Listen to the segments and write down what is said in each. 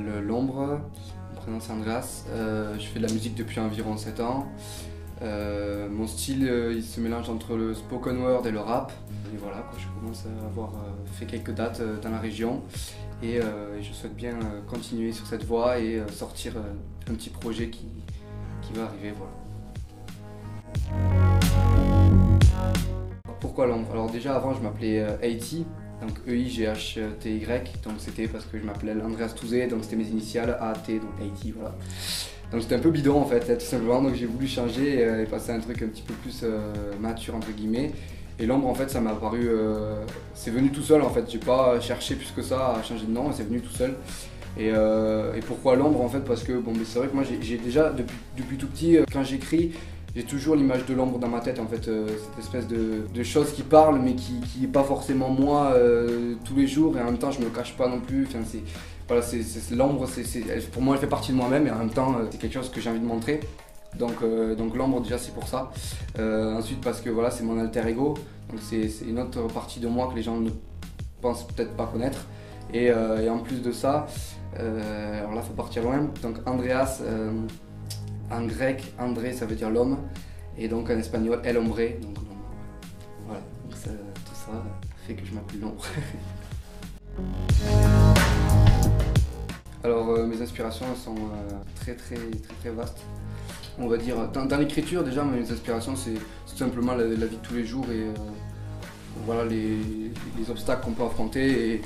m'appelle L'Ombre, mon prénom c'est Andreas, je fais de la musique depuis environ 7 ans. Mon style il se mélange entre le spoken word et le rap. Et voilà, quoi, je commence à avoir fait quelques dates dans la région et je souhaite bien continuer sur cette voie et sortir un petit projet qui va arriver. Voilà. Pourquoi L'Ombre? Alors déjà avant je m'appelais Haiti, donc E-I-G-H-T-Y, donc c'était parce que je m'appelais Andreas Touzé, donc c'était mes initiales A-T, donc Haiti, voilà. Donc c'était un peu bidon en fait, tout simplement, donc j'ai voulu changer et passer à un truc un petit peu plus mature entre guillemets. Et L'Ombre en fait ça m'a paru, c'est venu tout seul en fait, j'ai pas cherché plus que ça à changer de nom, c'est venu tout seul. Et pourquoi L'Ombre en fait? Parce que bon, mais c'est vrai que moi j'ai déjà depuis tout petit, quand j'écris, j'ai toujours l'image de l'ombre dans ma tête en fait, cette espèce de chose qui parle mais qui n'est pas forcément moi tous les jours, et en même temps je me cache pas non plus. Enfin, voilà, l'ombre, pour moi elle fait partie de moi-même, et en même temps c'est quelque chose que j'ai envie de montrer. Donc l'ombre déjà c'est pour ça. Ensuite parce que voilà, c'est mon alter ego, donc c'est une autre partie de moi que les gens ne pensent peut-être pas connaître. Et en plus de ça, alors là faut partir loin, donc Andreas, en grec, André ça veut dire l'homme, et donc en espagnol El Hombre, donc l'ombre. Voilà, donc tout ça fait que je m'appelle L'Ombre. Alors mes inspirations elles sont très vastes. On va dire, dans l'écriture déjà, mes inspirations c'est tout simplement la vie de tous les jours et voilà les obstacles qu'on peut affronter et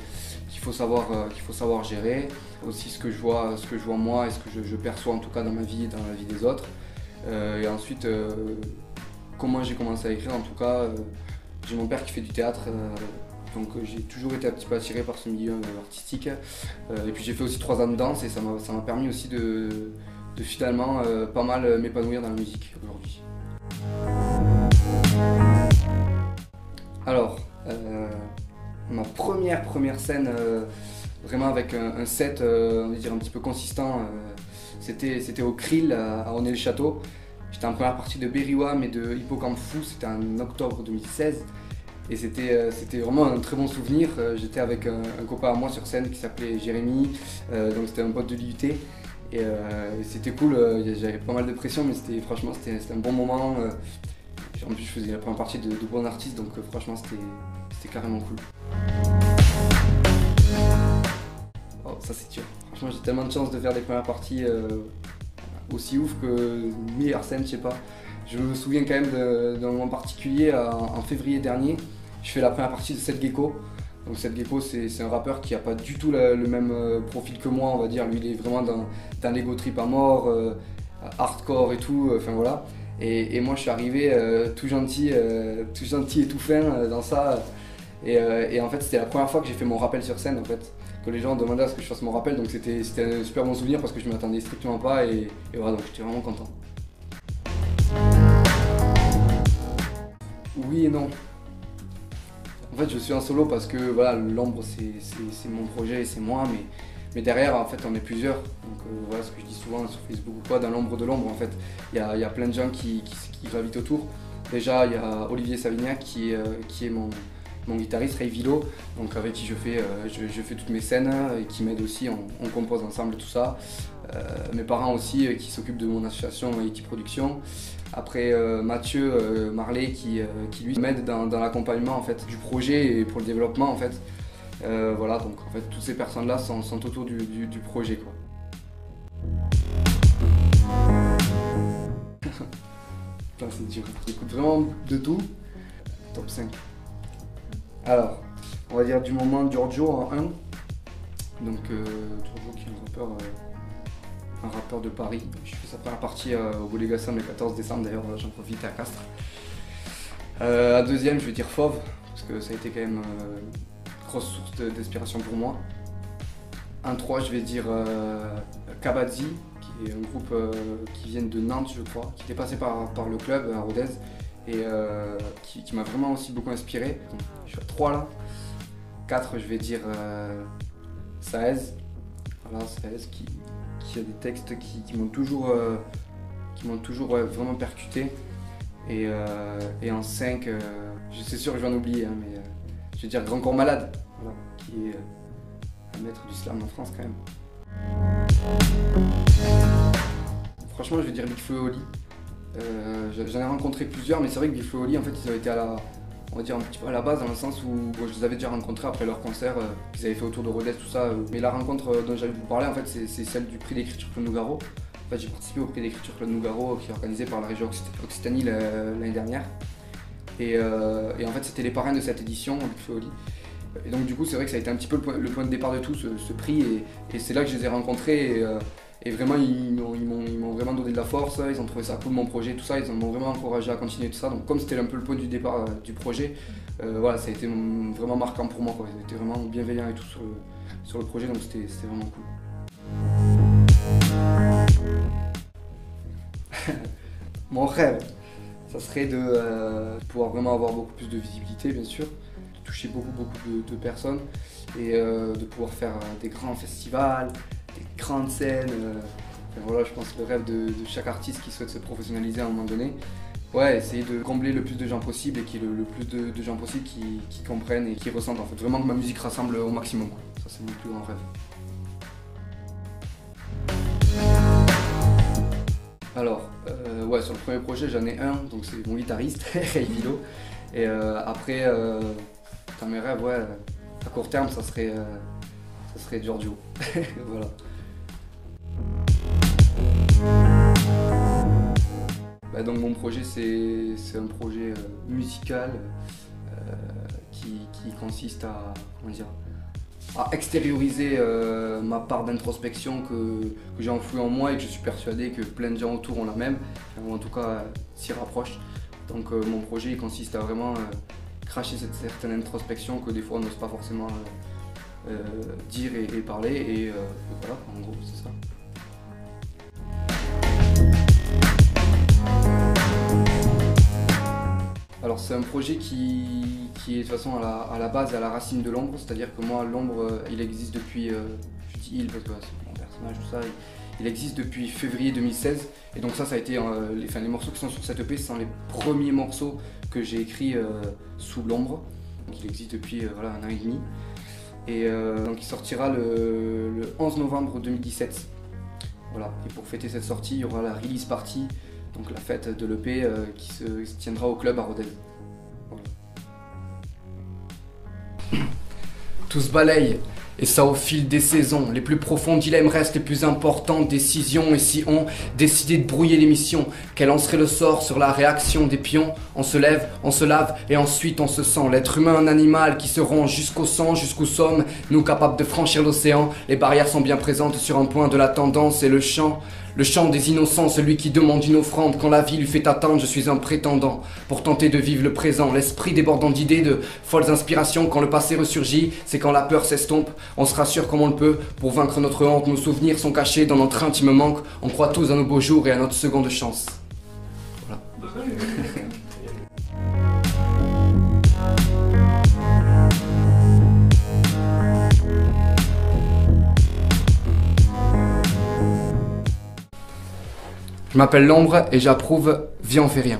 qu'il faut savoir gérer. Aussi ce que je vois moi et ce que je perçois en tout cas dans ma vie et dans la vie des autres. Et ensuite, comment j'ai commencé à écrire, en tout cas, j'ai mon père qui fait du théâtre, donc j'ai toujours été un petit peu attiré par ce milieu artistique. Et puis j'ai fait aussi 3 ans de danse et ça m'a permis aussi de finalement pas mal m'épanouir dans la musique aujourd'hui. Alors, ma première scène, vraiment avec un set on va dire un petit peu consistant, c'était au Krill à Onet-le-Château. J'étais en première partie de Berry-UAM et de Hippocampe Fou, c'était en octobre 2016. Et c'était vraiment un très bon souvenir. J'étais avec un copain à moi sur scène qui s'appelait Jérémy, donc c'était un pote de l'IUT. Et c'était cool, j'avais pas mal de pression, mais franchement c'était un bon moment. En plus je faisais la première partie de bons artistes, donc franchement c'était carrément cool. Oh, ça c'est dur. Franchement j'ai tellement de chance de faire des premières parties aussi ouf que meilleure scène, je sais pas. Je me souviens quand même d'un moment particulier en février dernier. Je fais la première partie de Seth Gecko. Donc Seth Gecko c'est un rappeur qui n'a pas du tout le même profil que moi, on va dire. Lui il est vraiment dans l'ego trip à mort, hardcore et tout, enfin voilà. Et moi je suis arrivé tout gentil et tout fin dans ça. Et en fait c'était la première fois que j'ai fait mon rappel sur scène en fait. Que les gens demandaient à ce que je fasse mon rappel, donc c'était un super bon souvenir parce que je ne m'attendais strictement pas et voilà, donc j'étais vraiment content. Oui et non. En fait je suis en solo parce que voilà, L'Ombre c'est mon projet et c'est moi, mais derrière en fait on est plusieurs. Donc voilà ce que je dis souvent sur Facebook ou quoi, dans l'ombre de l'ombre en fait, il y a plein de gens qui gravitent autour. Déjà il y a Olivier Savignac qui est mon guitariste, Ray Vilo, donc avec qui je fais toutes mes scènes et qui m'aide aussi, on compose ensemble tout ça. Mes parents aussi qui s'occupent de mon association Haiti Production. Après Mathieu Marley qui lui m'aide dans l'accompagnement en fait, du projet et pour le développement en fait. Voilà, donc en fait toutes ces personnes là sont autour du projet quoi. C'est dur, j'écoute vraiment de tout. Top 5. Alors, on va dire du moment Giorgio en 1. Donc Giorgio qui est un rappeur de Paris. Je fais sa première partie au Bolégassam le 14 décembre, d'ailleurs j'en profite à Castres. À deuxième je vais dire Fauve, parce que ça a été quand même une grosse source d'inspiration pour moi. En 3 je vais dire Kabadzi, qui est un groupe qui vient de Nantes je crois, qui était passé par le club à Rodez. Et qui m'a vraiment aussi beaucoup inspiré. Donc, je suis à 3 là. 4 je vais dire Saez. Voilà, Saez qui a des textes qui m'ont toujours vraiment percuté. Et en 5, c'est sûr que je vais en oublier, hein, mais je vais dire Grand Corps Malade, voilà, qui est un maître du slam en France quand même. Franchement, je vais dire Big Flo et Oli. J'en ai rencontré plusieurs, mais c'est vrai que Big Flo et Oli, en fait, ils avaient été on va dire un petit peu à la base, dans le sens où bon, je les avais déjà rencontrés après leur concert qu'ils avaient fait autour de Rodez, tout ça. Mais la rencontre dont j'allais vous parler, en fait, c'est celle du prix d'écriture Claude Nougaro. En fait, j'ai participé au prix d'écriture Claude Nougaro qui est organisé par la région Occitanie l'année dernière. Et en fait, c'était les parrains de cette édition, Big Flo et Oli. Et donc, du coup, c'est vrai que ça a été un petit peu le point de départ de tout, ce prix. Et c'est là que je les ai rencontrés. Et vraiment, ils m'ont vraiment donné de la force, ils ont trouvé ça cool mon projet, tout ça, ils m'ont vraiment encouragé à continuer tout ça. Donc comme c'était un peu le point du départ du projet, voilà, ça a été vraiment marquant pour moi, quoi. Ils étaient vraiment bienveillants et tout sur le projet, donc c'était vraiment cool. Mon rêve, ça serait de pouvoir vraiment avoir beaucoup plus de visibilité, bien sûr, de toucher beaucoup de personnes et de pouvoir faire des grands festivals, des grandes scènes. Enfin, voilà, je pense que le rêve de chaque artiste qui souhaite se professionnaliser à un moment donné. Ouais, essayer de combler le plus de gens possible et qu'il y ait le plus de gens possible qui comprennent et qui ressentent en fait vraiment que ma musique rassemble au maximum, quoi. Ça c'est mon plus grand rêve. Alors, ouais, sur le premier projet j'en ai un, donc c'est mon guitariste, Ray Vilo. Et après, dans mes rêves, ouais, à court terme ça serait Giorgio. Voilà. Bah donc mon projet c'est un projet musical qui consiste à, comment dire, à extérioriser ma part d'introspection que j'ai enfouie en moi et que je suis persuadé que plein de gens autour ont la même, ou en tout cas s'y rapprochent. Donc mon projet il consiste à vraiment cracher cette certaine introspection que des fois on n'ose pas forcément dire et parler et voilà, en gros c'est ça. Alors c'est un projet qui est de toute façon à la base et à la racine de l'ombre, c'est-à-dire que moi l'ombre il existe depuis, je dis il parce que c'est mon personnage tout ça, il existe depuis février 2016 et donc ça a été, les morceaux qui sont sur cette EP ce sont les premiers morceaux que j'ai écrits sous l'ombre, donc il existe depuis voilà, 1 an et demi. Et donc il sortira le 11 novembre 2017. Voilà. Et pour fêter cette sortie, il y aura la release party, donc la fête de l'EP qui se tiendra au club à Rodez. Voilà. Tout se balaye, et ça au fil des saisons. Les plus profonds dilemmes restent les plus importantes décisions. Et si on décidait de brouiller l'émission, quel en serait le sort sur la réaction des pions? On se lève, on se lave et ensuite on se sent. L'être humain, un animal qui se rend jusqu'au sang, jusqu'où sommes nous capables de franchir l'océan. Les barrières sont bien présentes sur un point de la tendance et le chant des innocents, celui qui demande une offrande quand la vie lui fait attendre. Je suis un prétendant pour tenter de vivre le présent, l'esprit débordant d'idées, de folles inspirations. Quand le passé ressurgit, c'est quand la peur s'estompe. On se rassure comme on le peut pour vaincre notre honte. Nos souvenirs sont cachés dans notre intime manque. On croit tous à nos beaux jours et à notre seconde chance. Voilà. Je m'appelle l'ombre et j'approuve, viens on fait rien.